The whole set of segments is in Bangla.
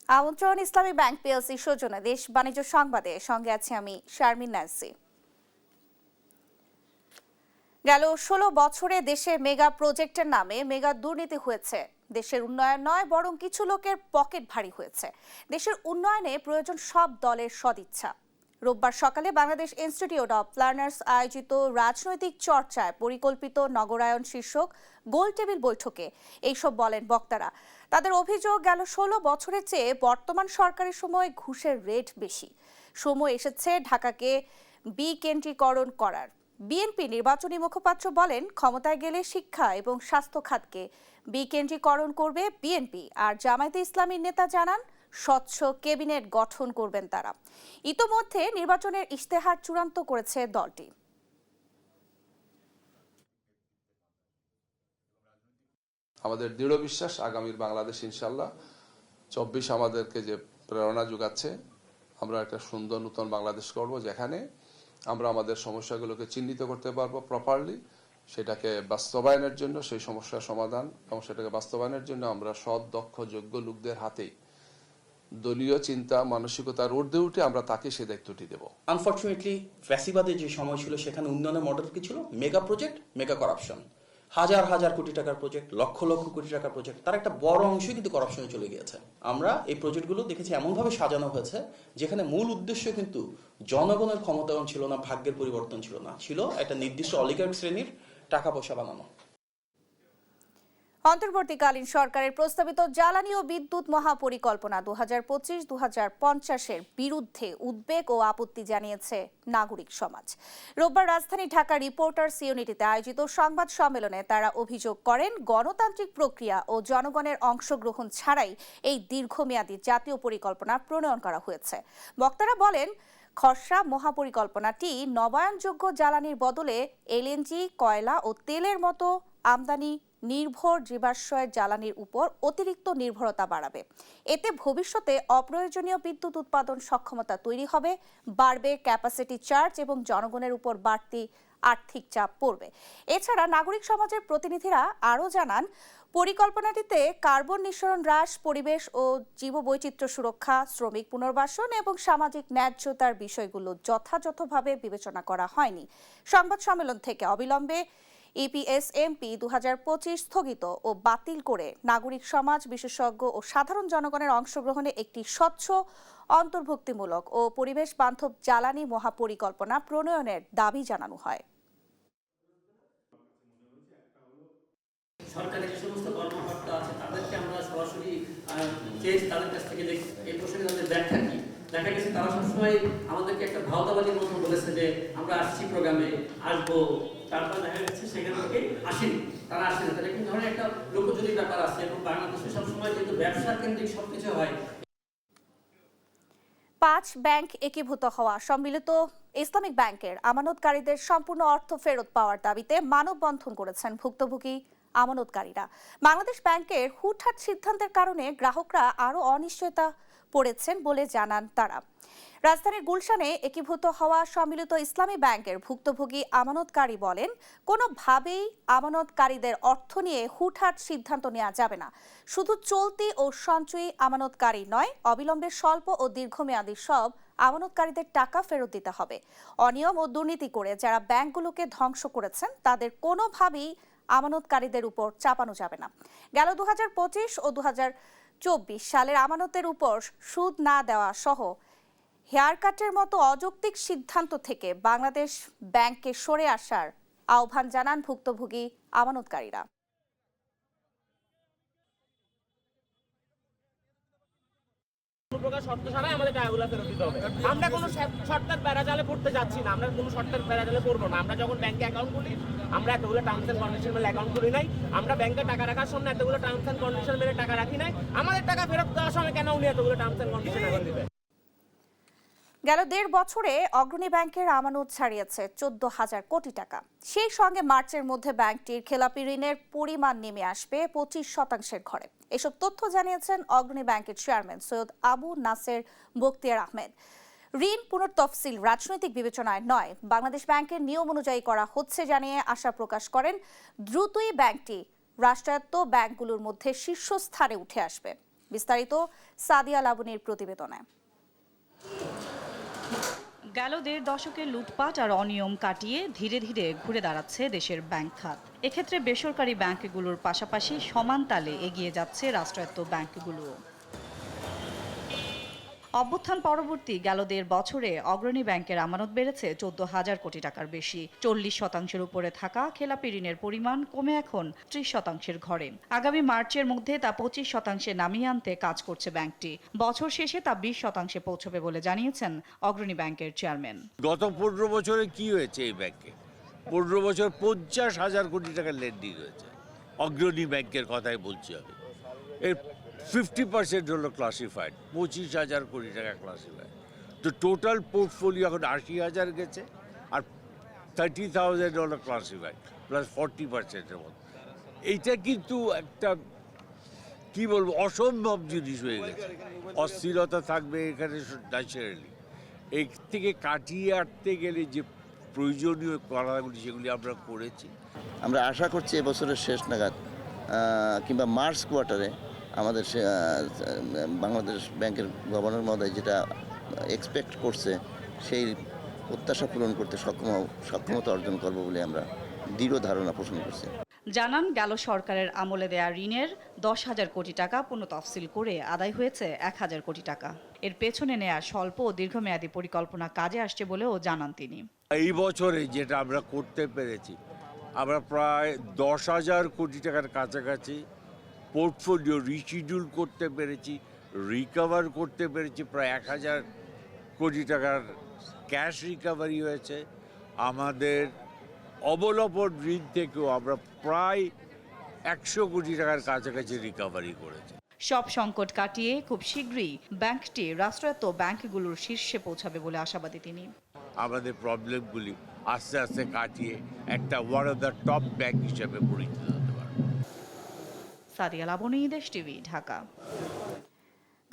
আমন্ত্রণ ইসলামী ব্যাংক পিএলসি সৌজন্যে দেশ বাণিজ্য সংবাদে সঙ্গে আছি আমি শারমিন নাসি। গেল ১৬ বছরে দেশে মেগা প্রজেক্টের নামে মেগা দুর্নীতি হয়েছে। দেশের উন্নয়ন নয়, বরং কিছু লোকের পকেট ভারী হয়েছে। দেশের উন্নয়নে প্রয়োজন সব দলের সদিচ্ছা। রোববার সকালে বাংলাদেশ ইনস্টিটিউট অব প্ল্যানার্স আয়োজিত রাজনৈতিক চর্চায় পরিকল্পিত নগরায়ন শীর্ষক গোল টেবিল বৈঠকে এইসব বলেন বক্তারা। তাদের অভিযোগ, গেল ১৬ বছরের চেয়ে বর্তমান সরকারের সময় ঘুষের রেট বেশি। সময় এসেছে ঢাকাকে বিকেন্দ্রীকরণ করার। বিএনপি নির্বাচনী মুখপাত্র বলেন, ক্ষমতায় গেলে শিক্ষা এবং স্বাস্থ্য খাতকে বিকেন্দ্রীকরণ করবে বিএনপি। আর জামায়াতে ইসলামীর নেতা জানান, স্বচ্ছ ক্যাবিনেট গঠন করবেন তারা। ইতোমধ্যে নির্বাচনের ইশতেহার চূড়ান্ত করেছে দলটি। আমাদের দৃঢ় বিশ্বাস, আগামীর বাংলাদেশ ইনশাল্লাহ ২৪ আমাদেরকে যে প্রেরণা যোগাচ্ছে, আমরা একটা সুন্দর নতুন বাংলাদেশ করব, যেখানে আমরা আমাদের সমস্যাগুলোকে চিহ্নিত করতে পারবো প্রপারলি, সেটাকে বাস্তবায়নের জন্য, সেই সমস্যার সমাধান এবং সেটাকে বাস্তবায়নের জন্য আমরা সৎ, দক্ষ, যোগ্য লোকদের হাতেই দলীয় চিন্তা মানসিকতার ঊর্ধ্বে উঠে আমরা তাকে সেই দায়িত্বটি দেব। আনফরচুনেটলি ফ্যাসিবাদের যে সময় ছিল, সেখানে উন্নয়নের মডেল কি ছিল? Mega project, mega corruption. হাজার হাজার কোটি টাকার প্রজেক্ট, লক্ষ লক্ষ কোটি টাকার প্রজেক্ট, তার একটা বড় অংশই কিন্তু করাপশনে চলে গিয়েছে। আমরা এই প্রজেক্টগুলো দেখেছি এমনভাবে সাজানো হয়েছে যেখানে মূল উদ্দেশ্য কিন্তু জনগণের ক্ষমতায়ন ছিল না, ভাগ্যের পরিবর্তন ছিল না, ছিল একটা নির্দিষ্ট অলিগার্ক শ্রেণীর টাকা পয়সা বানানো। অন্তর্বর্তীকালীন সরকারের প্রস্তাবিত জ্বালানি ও বিদ্যুৎ মহাপরিকল্পনা ২০২৫-২০৫০-এর বিরুদ্ধে উদ্বেগ ও আপত্তি জানিয়েছে নাগরিক সমাজ। রোববার রাজধানী ঢাকা রিপোর্টার্স ইউনিটিতে আয়োজিত সংবাদ সম্মেলনে তারা অভিযোগ করেন, গণতান্ত্রিক প্রক্রিয়া ও জনগণের অংশগ্রহণ ছাড়াই এই দীর্ঘমেয়াদী জাতীয় পরিকল্পনা প্রণয়ন করা হয়েছে। বক্তারা বলেন, খসড়া মহাপরিকল্পনাটি নবায়নযোগ্য জ্বালানির বদলে এলএনজি, কয়লা ও তেলের মতো আমদানি নির্ভর জীবাশ্ময়ের জ্বালানির উপর অতিরিক্ত নির্ভরতা বাড়াবে। এতে ভবিষ্যতে অপ্রয়োজনীয় বিদ্যুৎ উৎপাদন সক্ষমতা তৈরি হবে, বাড়বে ক্যাপাসিটি চার্জ এবং জনগণের উপর বাড়তি আর্থিক চাপ পড়বে। এছাড়া নাগরিক সমাজের প্রতিনিধিরা আরও জানান, পরিকল্পনাটিতে কার্বন নিঃসরণ হ্রাস, পরিবেশ ও জীববৈচিত্র্য সুরক্ষা, শ্রমিক পুনর্বাসন এবং সামাজিক ন্যায্যতার বিষয়গুলো যথাযথভাবে বিবেচনা করা হয়নি। সংবাদ সম্মেলন থেকে অবিলম্বে ইপিএসএমপি ২০২৫ স্থগিত ও বাতিল করে নাগরিক সমাজ, বিশেষজ্ঞ ও সাধারণ জনগণের অংশগ্রহণে একটি স্বচ্ছ, অন্তর্ভুক্তিমূলক ও পরিবেশ বান্ধব জ্বালানি মহাপরিকল্পনা প্রণয়নের দাবি জানানো হয়। সরকারের যে সমস্ত কর্মকর্তা আছে তাদেরকে আমরা সরাসরি তাদের কাছ থেকে এই প্রসঙ্গে তাদের ব্যাখ্যা কি, দেখা গেছে তারা সবসময় আমাদেরকে একটা ভাওতাবাজির মতো বলেছে যে আমরা আসছি, প্রোগ্রামে আসবো, তারপর দেখা যাচ্ছে সেখান থেকে আসেনি, তারা আসেনি। তাহলে কিন্তু ধরনের একটা লোকজনী ব্যাপার আছে এবং বাংলাদেশে সবসময় যেহেতু ব্যবসা কেন্দ্রিক সবকিছু হয়। ৫ ব্যাংক একীভূত হওয়া সম্মিলিত ইসলামিক ব্যাংকের আমানতকারীদের সম্পূর্ণ অর্থ ফেরত পাওয়ার দাবিতে মানববন্ধন করেছেন ভুক্তভোগী আমানতকারীরা। বাংলাদেশ ব্যাংকের হুটহাট সিদ্ধান্তের কারণে গ্রাহকরা আরও অনিশ্চয়তা পড়েছেন বলে জানান তারা। রাজধানীর গুলশানে একীভূত হওয়া সম্মিলিত ইসলামী ব্যাংকের ভুক্তভোগী আমানতকারী বলেন, কোনোভাবেই আমানতকারীদের অর্থ নিয়ে হুটহাট সিদ্ধান্ত নেওয়া যাবে না। শুধু চলতি ও সঞ্চয়ী আমানতকারী নয়, অবিলম্বে স্বল্প ও দীর্ঘমেয়াদী সব আমানতকারীদের টাকা ফেরত দিতে হবে। অনিয়ম ও দুর্নীতি করে যারা ব্যাংকগুলোকে ধ্বংস করেছেন তাদের কোনোভাবেই আমানতকারীদের উপর চাপানো যাবে না। গেল ২০২৫ ও ২০২৪ সালের আমানতের উপর সুদ না দেওয়া সহ হেয়ার কাটের মতো অযৌক্তিক সিদ্ধান্ত থেকে বাংলাদেশ ব্যাংকে সরে আসার আহ্বান জানান ভুক্তভোগী আমানতকারীরা। শর্ত ছাড়াই আমাদের টাকাগুলো ফেরত দিতে হবে। আমরা কোনো শর্তের প্যারাজালে পড়তে যাচ্ছি না, আমরা কোনো শর্তের প্যারাজালে পড়বো না। আমরা যখন ব্যাংকে অ্যাকাউন্ট খুলি, আমরা এতগুলো টার্মস এন্ড কন্ডিশন মেনে অ্যাকাউন্ট খুলি নাই। আমরা ব্যাংকে টাকা রাখার সময় এতগুলো টার্মস এন্ড কন্ডিশন মেনে টাকা রাখি নাই। আমাদের টাকা ফেরত দেওয়ার সময় কেন উনি এতগুলো টার্মস এন্ড কন্ডিশন এখন দিবে? গেল ১.৫ বছরে অগ্রণী ব্যাংকের আমানত ছাড়িয়েছে ১৪,০০০ কোটি টাকা। সেই সঙ্গে মার্চের মধ্যে ব্যাংকটির খেলাপি ঋণের পরিমাণ নেমে আসবে ২৫% ঘরে। এসব তথ্য জানিয়েছেন অগ্রণী ব্যাংকের চেয়ারম্যান সৈয়দ আবু নাসের বখতিয়ার আহমেদ। ঋণ পুনর্তফসিল রাজনৈতিক বিবেচনায় নয়, বাংলাদেশ ব্যাংকের নিয়ম অনুযায়ী করা হচ্ছে জানিয়ে আশা প্রকাশ করেন, দ্রুতই ব্যাংকটি রাষ্ট্রায়ত্ত ব্যাংকগুলোর মধ্যে শীর্ষস্থানে উঠে আসবে। বিস্তারিত সাদিয়া লাবণীর প্রতিবেদনে। গেল ১.৫ দশকের লুটপাট আর অনিয়ম কাটিয়ে ধীরে ধীরে ঘুরে দাঁড়াচ্ছে দেশের ব্যাংক খাত। এক্ষেত্রে বেসরকারি ব্যাংকগুলোর পাশাপাশি সমান তালে এগিয়ে যাচ্ছে রাষ্ট্রায়ত্ত ব্যাংকগুলো। অভ্যুত্থান পরবর্তী গেল ১.৫ বছরে অগ্রণী ব্যাংকের আমানত বেড়েছে ১৪,০০০ কোটি টাকার বেশি। ৪০% উপরে থাকা খেলাপি ঋণের পরিমাণ কমে এখন ৩০% ঘরে। আগামী মার্চের মধ্যে তা ২৫% নামিয়ে আনতে কাজ করছে ব্যাংকটি। বছর শেষে তা ২০% পৌঁছবে বলে জানিয়েছেন অগ্রণী ব্যাংকের চেয়ারম্যান। গত ১৫ বছরে কি হয়েছে এই ব্যাংকে? ১৫ বছর ৫০,০০০ কোটি টাকার লেনদেন হয়েছে। অগ্রণী ব্যাংকের কথাই বলছি আমি। এর 50% হলো ক্লাসিফাইড, ২৫,০০০ কোটি টাকা ক্লাসিফাইড। তো টোটাল পোর্টফোলিও এখন ৮০,০০০ গেছে, আর 30,০০০ হলো ক্লাসিফাইড প্লাস 40%-এর মতো। এইটা কিন্তু একটা কি বলবো অসম্ভব জিনিস হয়ে গেছে। অস্থিরতা থাকবে এখানে ন্যাচারালি। এর থেকে কাটিয়ে আটতে গেলে যে প্রয়োজনীয় করাগুলি সেগুলি আমরা করেছি। আমরা আশা করছি এবছরের শেষ নাগাদ কিংবা মার্চ কোয়ার্টারে আমাদের বাংলাদেশ ব্যাংকের গভর্নর মহোদয় যেটা এক্সপেক্ট করছে সেই প্রত্যাশা পূরণ করতে সক্ষমতা অর্জন করব বলে আমরা দৃঢ় ধারণা পোষণ করছি। জানান, গেল সরকারের আমলে দেয়া ঋণের ১০,০০০ কোটি টাকা পুনঃতফসিল করে আদায় হয়েছে ১,০০০ কোটি টাকা। এর পেছনে নেয়া স্বল্প ও দীর্ঘমেয়াদী পরিকল্পনা কাজে আসছে বলেও জানান তিনি। এই বছরে যেটা আমরা করতে পেরেছি, আমরা প্রায় ১০,০০০ কোটি টাকার কাছাকাছি পোর্টফোলিও রিশিডিউল করতে পেরেছি, রিকভার করতে পেরেছি। প্রায় ১,০০০ কোটি টাকার ক্যাশ রিকভারি হয়েছে। আমাদের অবলম্বন ঋণ থেকেও আমরা প্রায় ১০০ কোটি টাকার কাছাকাছি রিকভারি করেছি। সব সংকট কাটিয়ে খুব শীঘ্রই ব্যাংকটি রাষ্ট্রায়ত্ত ব্যাংকগুলোর শীর্ষে পৌঁছাবে বলে আশাবাদী তিনি। আমাদের প্রবলেমগুলি আস্তে আস্তে কাটিয়ে একটা one of the top bank হিসেবে পরিচিত হতে পারবে। সাদিয়া লাবণী, দেশ টিভি, ঢাকা।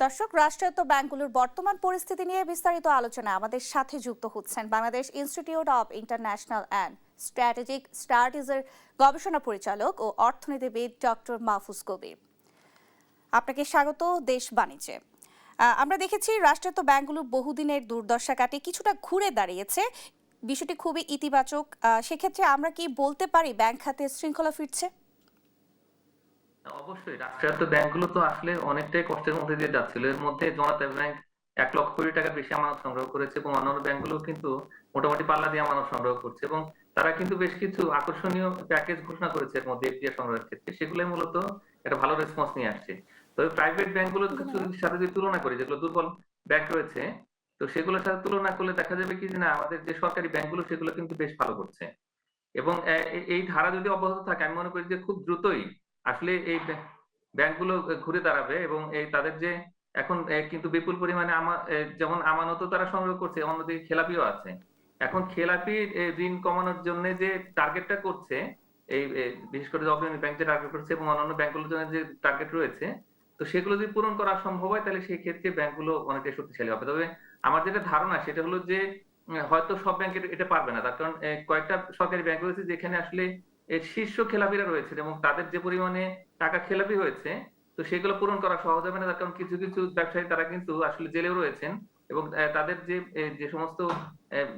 দর্শক, রাষ্ট্রায়ত্ত ব্যাংকগুলোর বর্তমান পরিস্থিতি নিয়ে বিস্তারিত আলোচনা আমাদের সাথে যুক্ত হচ্ছেন Bangladesh institute of international and strategic স্টাডিজের গবেষণা পরিচালক ও অর্থনীতিবিদ ডক্টর মাহফুজ কবির। আপনাকে স্বাগত দেশ বাণিজ্যে। আমরা দেখেছি রাষ্ট্রায়ত্ত ব্যাংকগুলো বহুদিনের দুর্দশা কাটিয়ে কিছুটা ঘুরে দাঁড়িয়েছে, বিষয়টি খুবই ইতিবাচক। সেক্ষেত্রে আমরা কি বলতে পারি ব্যাংক খাতে শৃঙ্খলা ফিরছে? অবশ্যই রাষ্ট্রায়ত্ত ব্যাংকগুলো তো আসলে অনেকটাই কষ্টের মধ্যে দিয়ে যাচ্ছিল। এর মধ্যে জনতা ব্যাংক ১ লক্ষ কোটি টাকার বেশি আমানত সংগ্রহ করেছে এবং অন্যান্য ব্যাংকগুলো কিন্তু মোটামুটি পাল্লা দিয়ে আমানত সংগ্রহ করছে এবং তারা কিন্তু বেশ কিছু আকর্ষণীয় প্যাকেজ ঘোষণা করেছে এর মধ্যে এফডিআই সংগ্রহের ক্ষেত্রে। সেগুলোই মূলত একটা ভালো রেসপন্স নিয়ে আসছে। তবে প্রাইভেট ব্যাংকগুলোর সাথে যদি তুলনা করি, যেগুলো দুর্বল ব্যাংক রয়েছে, তো সেগুলোর সাথে তুলনা করলে দেখা যাবে কি যে না, আমাদের যে সরকারি ব্যাংকগুলো সেগুলো কিন্তু বেশ ভালো করছে এবং এই ধারা যদি অব্যাহত থাকে আমি মনে করি যে খুব দ্রুতই আসলে এই ব্যাংকগুলো ঘুরে দাঁড়াবে এবং এই তাদের যে এখন কিন্তু বিপুল পরিমাণে যেমন আমানতও তারা সংগ্রহ করছে, অন্যদিকে খেলাপিও আছে। এখন খেলাপি ঋণ কমানোর জন্য যে টার্গেটটা করছে, এই বিশেষ করে অগ্রণী ব্যাংক যে টার্গেট করছে এবং অন্যান্য ব্যাংকগুলোর জন্য যে টার্গেট রয়েছে, তো সেগুলো যদি পূরণ করা সম্ভব হয় তাহলে সেই ক্ষেত্রে ব্যাংকগুলো অনেকটাই শক্তিশালী হবে। তবে আমার যেটা ধারণা সেটা হলো যে হয়তো সব ব্যাংক এটা পারবে না, তার কারণ কয়েকটা সরকারি ব্যাংক রয়েছে যেখানে আসলে শীর্ষ খেলাপিরা রয়েছে এবং তাদের যে পরিমাণে টাকা খেলাপি হয়েছে, তো সেগুলো পূরণ করা সহজ হবে না। তার কারণ কিছু কিছু ব্যবসায়ী তারা কিন্তু আসলে জেলেও রয়েছেন এবং তাদের যে সমস্ত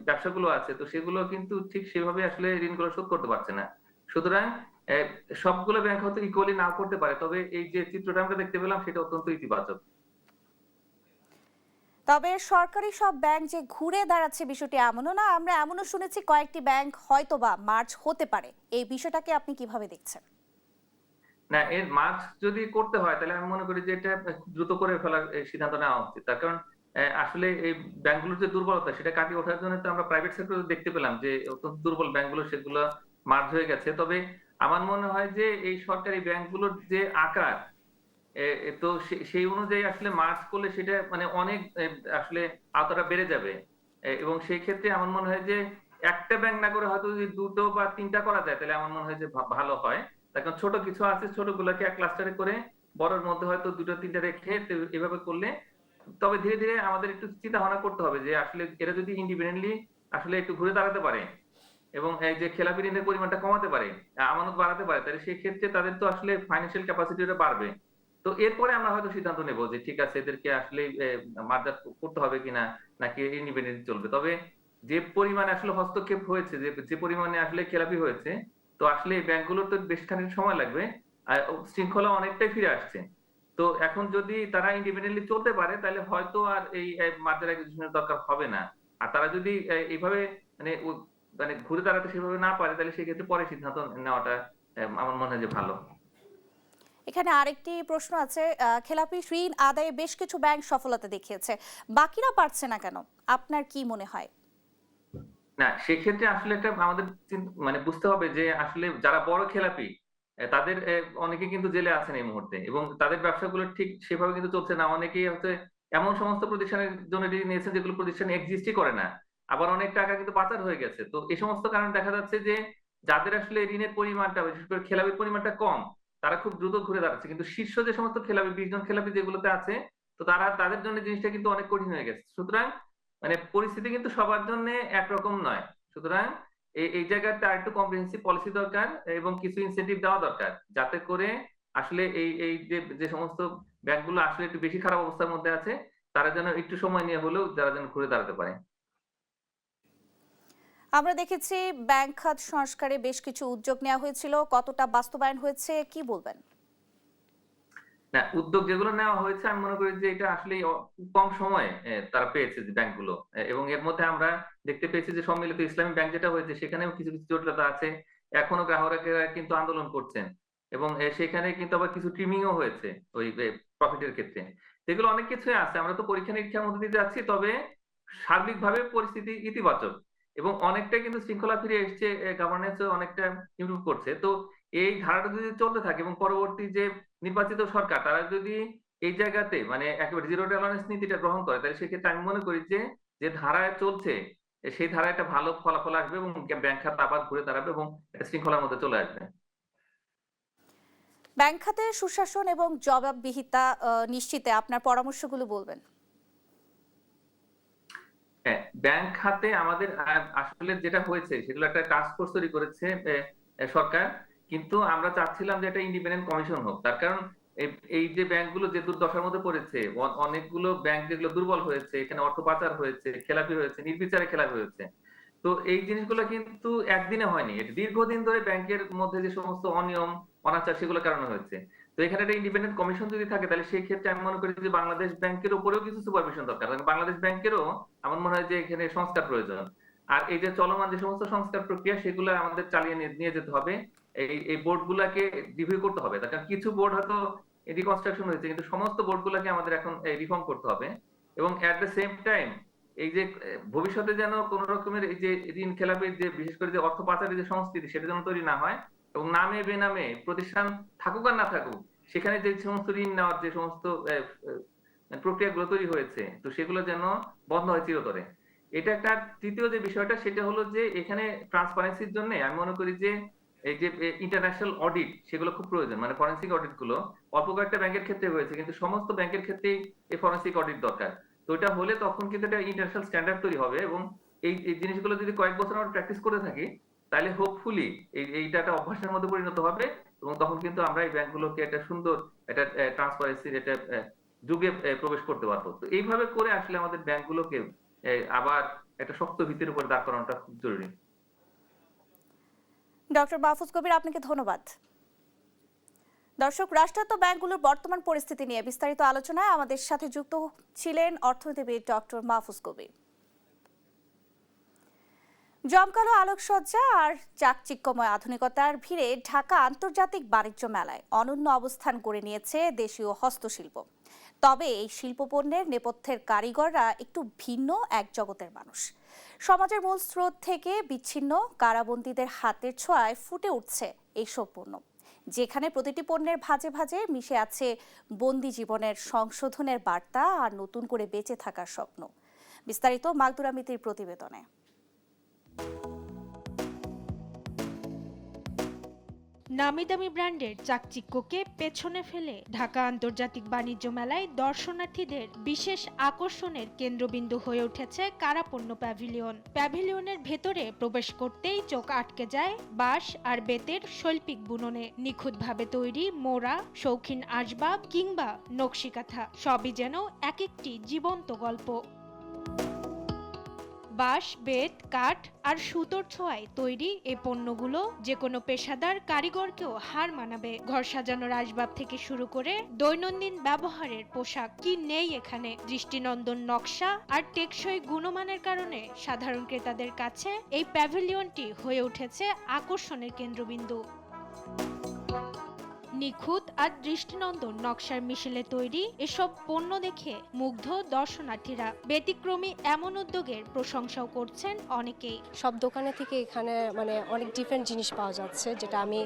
ব্যবসাগুলো আছে, তো সেগুলো কিন্তু ঠিক সেভাবে আসলে ঋণগুলো শোধ করতে পারছে না। সুতরাং সবগুলো ব্যাংক হয়তো ইকুয়ালি নাও করতে পারে, তবে এই যে চিত্রটা আমরা দেখতে পেলাম সেটা অত্যন্ত ইতিবাচক। তবে সরকারি সব ব্যাংক যে ঘুরে দাঁড়াচ্ছে বিষয়টি এমনও না, আমরা এমনও শুনেছি কয়েকটি ব্যাংক হয়তোবা মার্চ হতে পারে। এই বিষয়টাকে আপনি কিভাবে দেখছেন? না, এর মার্চ যদি করতে হয় তাহলে আমি মনে করি যে এটা দ্রুত করে ফেলার সিদ্ধান্ত নেওয়া উচিত। তার কারণ আসলে এই ব্যাংকগুলোর যে দুর্বলতা সেটা কাটিয়ে ওঠার জন্য তো আমরা প্রাইভেট সেক্টরে দেখতে পেলাম যে অত্যন্ত দুর্বল ব্যাংকগুলো সেগুলো মার্জ হয়ে গেছে। তবে আমার মনে হয় যে এই সরকারি ব্যাংকগুলোর যে আকার, তো সেই অনুযায়ী আসলে মার্জ করলে সেটা মানে অনেক আসলে আওতাটা বেড়ে যাবে এবং সেই ক্ষেত্রে আমার মনে হয় যে একটা ব্যাংক না করে হয়তো যদি 2টো বা 3টা করা যায় তাহলে আমার মনে হয় যে ভালো হয়। এখন ছোট কিছু আছে, ছোটগুলোকে এক ক্লাস্টারে করে বড়র মধ্যে হয়তো 2টো 3টা রেখে এভাবে করলে, তবে ধীরে ধীরে আমাদের একটু চিন্তা ভাবনা করতে হবে যে আসলে এরা যদি ইন্ডিপেন্ডেন্টলি আসলে একটু ঘুরে দাঁড়াতে পারে এবং এই যে খেলাপি ঋণের পরিমাণটা কমাতে পারে, আমানত বাড়াতে পারে, তাহলে সেই ক্ষেত্রে তাদের তো আসলে ফাইন্যান্সিয়াল ক্যাপাসিটিটা বাড়বে। তো এরপরে আমরা হয়তো সিদ্ধান্ত নেব যে ঠিক আছে এদেরকে আসলে মার্জার করতে হবে কিনা, নাকি ইন্ডিপেন্ডেন্ট চলবে। তবে যে পরিমাণে আসলে হস্তক্ষেপ হয়েছে, যে পরিমাণে আসলে খেলাপি হয়েছে, তো আসলে ব্যাংকগুলোর তো বেশ খানিক সময় লাগবে, আর শৃঙ্খলা অনেকটাই ফিরে আসছে। তো এখন যদি তারা ইন্ডিপেন্ডেন্টলি চলতে পারে তাহলে হয়তো আর এই মার্জার অ্যাকুইজিশনের দরকার হবে না। আর তারা যদি এইভাবে মানে মানে ঘুরে দাঁড়াতে সেভাবে না পারে, তাহলে সেক্ষেত্রে পরে সিদ্ধান্ত নেওয়াটা আমার মনে হয় যে ভালো। এখানে আরেকটি প্রশ্ন আছে, খেলাপি ঋণ আদায়ে বেশ কিছু ব্যাংক সফলতা দেখিয়েছে, বাকিরা পারছে না কেন? আপনার কি মনে হয়? না, সেক্ষেত্রে আসলে একটা আমাদের মানে বুঝতে হবে যে আসলে যারা বড় খেলাপি তাদের অনেকে কিন্তু জেলে আছেন এই মুহূর্তে, এবং তাদের ব্যবসাগুলো ঠিক সেভাবে কিন্তু চলছে না। অনেকেই হচ্ছে এমন সমস্ত প্রতিষ্ঠানের জন্য ঋণ নিয়েছেন যেগুলো প্রতিষ্ঠান এক্সিস্টই করে না। আবার অনেক টাকা কিন্তু পাচার হয়ে গেছে। তো এই সমস্ত কারণে দেখা যাচ্ছে যে যাদের আসলে ঋণের পরিমাণটা, বিশেষ করে খেলাপির পরিমাণটা কম, তারা খুব দ্রুত ঘুরে দাঁড়াচ্ছে। কিন্তু শীর্ষ যে সমস্ত খেলাপি, 20 জন খেলাপি যেগুলোতে আছে, তো তাদের জন্য জিনিসটা কিন্তু অনেক কঠিন হয়ে গেছে। সুতরাং মানে পরিস্থিতি কিন্তু সবার জন্য একরকম নয়। সুতরাং এই জায়গাটা আরেকটু কম্প্রিহেন্সিভ পলিসি দরকার, এবং কিছু ইনসেনটিভ দেওয়া দরকার, যাতে করে আসলে এই যে সমস্ত ব্যাংকগুলো আসলে একটু বেশি খারাপ অবস্থার মধ্যে আছে, তারা যেন একটু সময় নিয়ে হলেও যারা যেন ঘুরে দাঁড়াতে পারে। আমরা দেখেছি ব্যাংক খাত সংস্কারে বেশ কিছু উদ্যোগ নেওয়া হয়েছিল, কতটা বাস্তবায়ন হয়েছে কি বলবেন? না, উদ্যোগ যেগুলো নেওয়া হয়েছে আমি মনে করি যে এটা আসলে কম সময়ে তারা পেয়েছে যে ব্যাংকগুলো, এবং এর মধ্যে আমরা দেখতে পেয়েছি যে সম্মিলিত ইসলামী ব্যাংক যেটা হয়েছে সেখানেও কিছু কিছু জটিলতা আছে। এখনো গ্রাহকেরা কিন্তু আন্দোলন করছেন, এবং সেখানে কিন্তু আবার কিছু ট্রিমিংও হয়েছে ওই প্রফিটের ক্ষেত্রে। এগুলো অনেক কিছুই আছে, আমরা তো পরীক্ষা নিরীক্ষার মধ্যে দিয়ে যাচ্ছি। তবে সার্বিকভাবে পরিস্থিতি ইতিবাচক, এবং অনেকটা কিন্তু শৃঙ্খলা ফিরে এসছে, গভর্নেন্সও অনেকটা ইমপ্রুভ করছে। তো এই ধারাটা যদি চলতে থাকে এবং পরবর্তী যে নির্বাচিত সরকার তারা যদি এই জায়গাতে মানে একেবারে জিরো টলারেন্স নীতিটা গ্রহণ করে, তাহলে সেক্ষেত্রে আমি মনে করি যে যে ধারায় চলছে সেই ধারায় একটা ভালো ফলাফল আসবে, এবং ব্যাংক খাত আবার ঘুরে দাঁড়াবে এবং একটা শৃঙ্খলার মধ্যে চলে আসবে। ব্যাংক খাতে সুশাসন এবং জবাবদিহিতা নিশ্চিতে আপনার পরামর্শগুলো বলবেন। হ্যাঁ, ব্যাংক খাতে আমাদের আসলে যেটা হয়েছে সেগুলো একটা টাস্ক ফোর্স তৈরি করেছে সরকার, কিন্তু আমরা চাচ্ছিলাম যে একটা ইন্ডিপেন্ডেন্ট কমিশন হোক। তার কারণ এই যে ব্যাংকগুলো যে দুর্দশার মধ্যে পড়েছে, অনেকগুলো ব্যাংক যেগুলো দুর্বল হয়েছে, এখানে অর্থ পাচার হয়েছে, খেলাপি হয়েছে, নির্বিচারে খেলাপি হয়েছে। তো এই জিনিসগুলো কিন্তু একদিনে হয়নি, এটা দীর্ঘদিন ধরে ব্যাংকের মধ্যে যে সমস্ত অনিয়ম অনাচার সেগুলো কারণে হয়েছে। তো এখানে একটা ইন্ডিপেন্ডেন্ট কমিশন যদি থাকে, তাহলে সেই ক্ষেত্রে আমি মনে করি যে বাংলাদেশ ব্যাংকের উপরেও কিছু সুপারভিশন দরকার। বাংলাদেশ ব্যাংকেরও আমার মনে হয় যে এখানে সংস্কার প্রয়োজন। আর এই যে চলমান যে সমস্ত সংস্কার প্রক্রিয়া সেগুলো আমাদের চালিয়ে নিয়ে যেতে হবে। এই বোর্ডগুলোকে রিভিউ করতে হবে। তার কারণ কিছু বোর্ড হয়তো রিকনস্ট্রাকশন হয়েছে, কিন্তু সমস্ত বোর্ডগুলোকে আমাদের এখন রিফর্ম করতে হবে। এবং এট দ্য সেম টাইম এই যে ভবিষ্যতে যেন কোন রকমের এই যে ঋণ খেলাপির যে বিশেষ করে যে অর্থ পাচারের যে সংস্কৃতি সেটা যেন তৈরি না হয়, এবং নামে বেনামে প্রতিষ্ঠান থাকুক আর না থাকুক, সেখানে যে সমস্ত ঋণ নেওয়ার যে সমস্ত প্রক্রিয়াগুলো তৈরি হয়েছে, তো সেগুলো যেন বন্ধ হয় চিরতরে। এটা একটা তৃতীয় যে বিষয়টা সেটা হলো যে এখানে ট্রান্সপারেন্সির জন্য আমি মনে করি যে এই যে ইন্টারন্যাশনাল অডিট সেগুলো খুব প্রয়োজন। মানে ফরেনসিক অডিট গুলো অল্প কয়েকটা ব্যাংকের ক্ষেত্রে হয়েছে, কিন্তু সমস্ত ব্যাংকের ক্ষেত্রেই এই ফরেনসিক অডিট দরকার। তো এটা হলে তখন কিন্তু একটা ইন্টারন্যাশনাল স্ট্যান্ডার্ড তৈরি হবে, এবং এই জিনিসগুলো যদি কয়েক বছর আমরা প্র্যাকটিস করে থাকি, তাহলে হোপফুলি এইটা একটা অভ্যাসের মধ্যে পরিণত হবে, এবং তখন কিন্তু আমরা এই ব্যাংকগুলোকে একটা সুন্দর একটা ট্রান্সপারেন্সির একটা যুগে প্রবেশ করতে পারবো। তো এইভাবে করে আসলে আমাদের ব্যাংকগুলোকে আবার একটা শক্ত ভিত্তির উপর দাঁড় করানোটা খুব জরুরি। ডক্টর মাহফুজ কবির, আপনাকে ধন্যবাদ। দর্শক, রাষ্ট্রায়ত্ত ব্যাংকগুলোর বর্তমান পরিস্থিতি নিয়ে বিস্তারিত আলোচনায় আমাদের সাথে যুক্ত ছিলেন অর্থনীতিবিদ ডক্টর মাহফুজ কবির। জমকালো আলোকসজ্জা আর চাকচিক্যময় আধুনিকতার ভিড়ে ঢাকা আন্তর্জাতিক বাণিজ্য মেলায় অনন্য অবস্থান করে নিয়েছে দেশীয় হস্তশিল্প। তবে এই শিল্পপণ্যের নেপথ্যের কারিগররা একটু ভিন্ন এক জগতের মানুষ। সমাজের মূল স্রোত থেকে বিচ্ছিন্ন কারাবন্দীদের হাতের ছোঁয়ায় ফুটে উঠছে এইসব পণ্য, যেখানে প্রতিটি পণ্যের ভাজে ভাজে মিশে আছে বন্দি জীবনের সংশোধনের বার্তা আর নতুন করে বেঁচে থাকার স্বপ্ন। বিস্তারিত মাকদুরা মিতির প্রতিবেদনে। নামি দামি ব্র্যান্ডের চাকচিক্যকে পেছনে ফেলে ঢাকা আন্তর্জাতিক বাণিজ্য মেলায় দর্শনার্থীদের বিশেষ আকর্ষণের কেন্দ্রবিন্দু হয়ে উঠেছে কারাপণ্য প্যাভিলিয়ন। প্যাভিলিয়নের ভেতরে প্রবেশ করতেই চোখ আটকে যায় বাঁশ আর বেতের শৈল্পিক বুননে, নিখুঁতভাবে তৈরি মোড়া, শৌখিন আসবাব কিংবা নকশিকাঁথা, সবই যেন এক একটি জীবন্ত গল্প। বাঁশ, বেত, কাঠ আর সুতোর ছোঁয়ায় তৈরি এই পণ্যগুলো যে কোনো পেশাদার কারিগরকেও হার মানাবে। ঘর সাজানোর আসবাব থেকে শুরু করে দৈনন্দিন ব্যবহারের পোশাক কি নেই এখানে। দৃষ্টিনন্দন নকশা আর টেকসই গুণমানের কারণে সাধারণ ক্রেতাদের কাছে এই প্যাভিলিয়নটি হয়ে উঠেছে আকর্ষণের কেন্দ্রবিন্দু। নিখুঁত আর দৃষ্টিনন্দন নকশার মিশেলে তৈরি এসব পণ্য দেখে মুগ্ধ দর্শনার্থীরা। ব্যতিক্রমী এমন উদ্যোগের প্রশংসাও করছেন অনেকেই। সব দোকানে থেকে এখানে অনেক ডিফারেন্ট জিনিস পাওয়া যাচ্ছে, যেটা আমি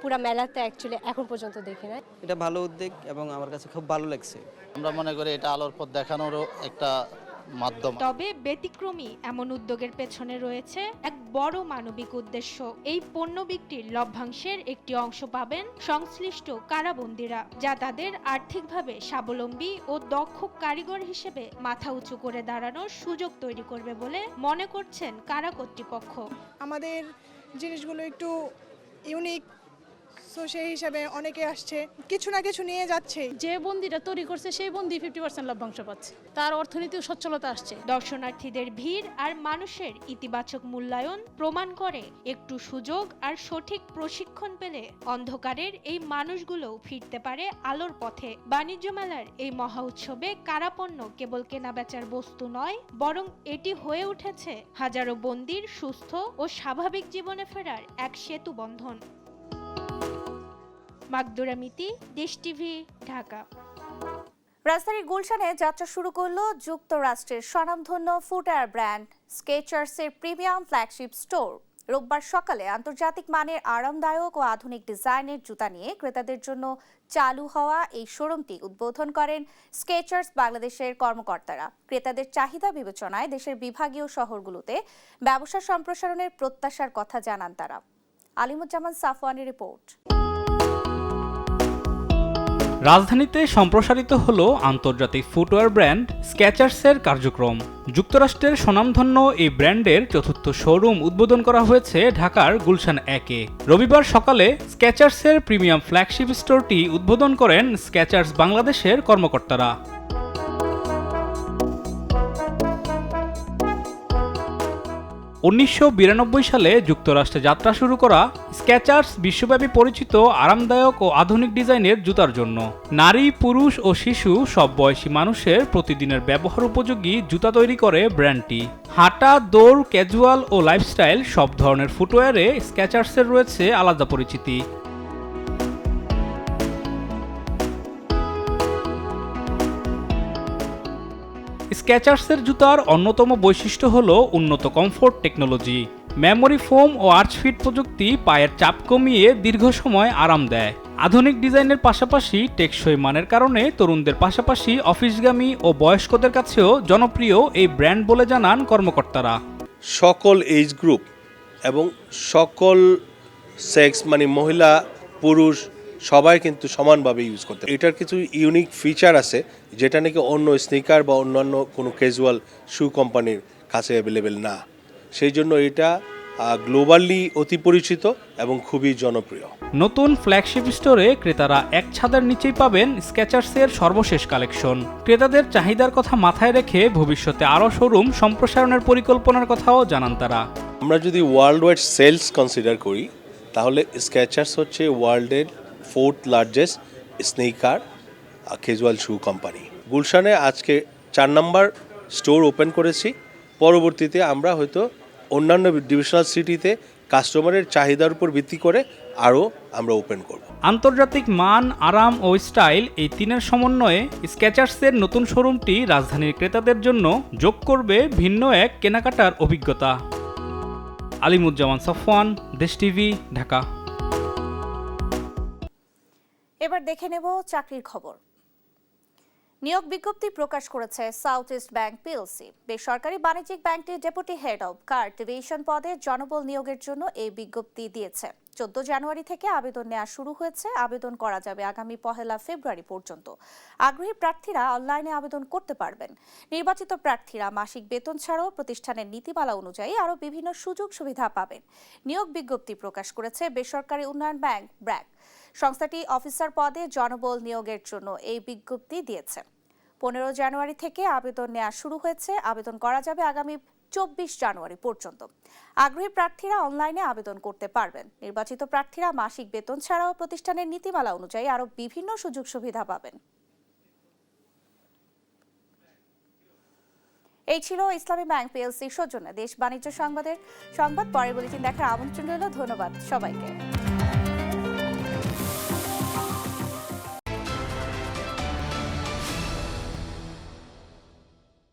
পুরো মেলাতে অ্যাকচুয়ালি এখন পর্যন্ত দেখি না। এটা ভালো উদ্যোগ এবং আমার কাছে খুব ভালো লাগছে। আমরা মনে করি এটা আলোর পথ দেখানোরও একটা মাধ্যম। তবে ব্যতিক্রমী এমন উদ্যোগের পেছনে রয়েছে এক বড় মানবিক উদ্দেশ্য। এই পণ্য বিক্রির লভ্যাংশের একটি অংশ পাবেন সংশ্লিষ্ট কারাবন্দীরা, যা তাদের আর্থিকভাবে স্বাবলম্বী ও দক্ষ কারিগর হিসেবে মাথা উঁচু করে দাঁড়ানোর সুযোগ তৈরি করবে বলে মনে করছেন কারা কর্তৃপক্ষ। আমাদের জিনিসগুলো একটু ইউনিক, সো সেই হিসাবে অনেকে আসছে, কিছু না কিছু নিয়ে যাচ্ছে। যে বন্দিটা তৈরি করছে সেই বন্দি 50% লভ্যাংশ পাচ্ছে, তার অর্থনীতি সচ্ছলতা আসছে। দর্শনার্থীদের ভিড় আর মানুষের ইতিবাচক মূল্যায়ন প্রমাণ করে একটু সুযোগ আর সঠিক প্রশিক্ষণ পেলে অন্ধকারের এই মানুষগুলো ফিরতে পারে আলোর পথে। বাণিজ্য মেলার এই মহা উৎসবে কারাপণ্য কেবল কেনা বেচার বস্তু নয়, বরং এটি হয়ে উঠেছে হাজারো বন্দির সুস্থ ও স্বাভাবিক জীবনে ফেরার এক সেতু বন্ধন। মাকদুরা মিতি, দেশ টিভি, ঢাকা। রাজধানীর গুলশানে যাত্রা শুরু করলো যুক্তরাষ্ট্রের স্বনামধন্য ফুটওয়্যার ব্র্যান্ড স্কেচার্সের প্রিমিয়াম ফ্ল্যাগশিপ স্টোর। রোববার সকালে আন্তর্জাতিক মানের আরামদায়ক ও আধুনিক ডিজাইনের জুতা নিয়ে ক্রেতাদের জন্য চালু হওয়া এই শোরুমটি উদ্বোধন করেন স্কেচার্স বাংলাদেশের কর্মকর্তারা। ক্রেতাদের চাহিদা বিবেচনায় দেশের বিভাগীয় শহরগুলোতে ব্যবসা সম্প্রসারণের প্রত্যাশার কথা জানান তারা। আলিমুজ্জামান সাফওয়ানের রিপোর্ট। রাজধানীতে সম্প্রসারিত হলো আন্তর্জাতিক ফুটওয়্যার ব্র্যান্ড স্কেচার্সের কার্যক্রম। যুক্তরাষ্ট্রের স্বনামধন্য এই ব্র্যান্ডের চতুর্থ শোরুম উদ্বোধন করা হয়েছে ঢাকার গুলশান 1-এ। রবিবার সকালে স্কেচার্সের প্রিমিয়াম ফ্ল্যাগশিপ স্টোরটি উদ্বোধন করেন স্কেচার্স বাংলাদেশের কর্মকর্তারা। 1992 সালে যুক্তরাষ্ট্রে যাত্রা শুরু করা স্কেচার্স বিশ্বব্যাপী পরিচিত আরামদায়ক ও আধুনিক ডিজাইনের জুতার জন্য। নারী, পুরুষ ও শিশু সব বয়সী মানুষের প্রতিদিনের ব্যবহার উপযোগী জুতা তৈরি করে ব্র্যান্ডটি। হাঁটা, দৌড়, ক্যাজুয়াল ও লাইফস্টাইল সব ধরনের ফুটওয়্যারে স্কেচার্সের রয়েছে আলাদা পরিচিতি। স্কেচার্সের জুতার অন্যতম বৈশিষ্ট্য হল উন্নত কমফোর্ট টেকনোলজি। মেমোরি ফোম ও আর্চফিট প্রযুক্তি পায়ের চাপ কমিয়ে দীর্ঘ সময় আরাম দেয়। আধুনিক ডিজাইনের পাশাপাশি টেকসই মানের কারণে তরুণদের পাশাপাশি অফিসগামী ও বয়স্কদের কাছেও জনপ্রিয় এই ব্র্যান্ড বলে জানান কর্মকর্তারা। সকল এজ গ্রুপ এবং সকল সেক্স মহিলা, পুরুষ সবাই কিন্তু সমানভাবে ইউজ করতে। এটার কিছু ইউনিক ফিচার আছে যেটা নাকি অন্য স্নিকার বা অন্যান্য কোনো ক্যাজুয়াল শু কোম্পানির কাছে অ্যাভেলেবেল না। সেই জন্য এটা গ্লোবালি অতি পরিচিত এবং খুবই জনপ্রিয়। নতুন ফ্ল্যাগশিপ স্টোরে ক্রেতারা এক ছাদের নিচেই পাবেন স্কেচার্সের সর্বশেষ কালেকশন। ক্রেতাদের চাহিদার কথা মাথায় রেখে ভবিষ্যতে আরও শোরুম সম্প্রসারণের পরিকল্পনার কথাও জানান তারা। আমরা যদি ওয়ার্ল্ড ওয়াইড সেলস কনসিডার করি তাহলে স্কেচার্স হচ্ছে ওয়ার্ল্ডের 4th লার্জেস্ট স্নিকার ক্যাজুয়াল শু কোম্পানি। গুলশানে আজকে 4 নম্বর স্টোর ওপেন করেছি। পরবর্তীতে আমরা হয়তো অন্যান্য ডিভিশনাল সিটিতে কাস্টমারের চাহিদার উপর ভিত্তি করে আরও আমরা ওপেন করব। আন্তর্জাতিক মান, আরাম ও স্টাইল এই তিনের সমন্বয়ে স্কেচার্সের নতুন শোরুমটি রাজধানীর ক্রেতাদের জন্য যোগ করবে ভিন্ন এক কেনাকাটার অভিজ্ঞতা। আলিমুজ্জামান সাফওয়ান, দেশ টিভি, ঢাকা। এবার দেখে নেব চাকরির খবর। নিয়োগ বিজ্ঞপ্তি প্রকাশ করেছে সাউথ ইস্ট ব্যাংক পিএলসি। বেসরকারি বাণিজ্যিক ব্যাংকটির deputy head of card division পদে জনবল নিয়োগের জন্য এই বিজ্ঞপ্তি দিয়েছে। 14 জানুয়ারি থেকে আবেদন নেওয়া শুরু হয়েছে। আবেদন করা যাবে আগামী 1 ফেব্রুয়ারি পর্যন্ত। আগ্রহী প্রার্থীরা অনলাইনে আবেদন করতে পারবেন। নির্বাচিত প্রার্থীরা মাসিক বেতন ছাড়াও প্রতিষ্ঠানের নীতিমালা অনুযায়ী আরও বিভিন্ন সুযোগ সুবিধা পাবেন। নিয়োগ বিজ্ঞপ্তি প্রকাশ করেছে বেসরকারি উন্নয়ন ব্যাংক ব্র্যাক। সংস্থাটি অফিসার পদে জনবল নিয়োগের জন্য এই বিজ্ঞপ্তি দিয়েছে। 15 জানুয়ারি থেকে আবেদন নেওয়া শুরু হয়েছে। আবেদন করা যাবে আগামী 24 জানুয়ারি পর্যন্ত। আগ্রহী প্রার্থীরা অনলাইনে আবেদন করতে পারবেন। নির্বাচিত প্রার্থীরা মাসিক বেতন ছাড়াও প্রতিষ্ঠানের নীতিমালা অনুযায়ী আরও বিভিন্ন সুযোগ সুবিধা পাবেন। এই ছিল ইসলামী ব্যাংক পিএলসি সৌজন্যে দেশ বাণিজ্য সংবাদ। পরের বুলেটিন দেখার আমন্ত্রণ রইল। ধন্যবাদ সবাইকে।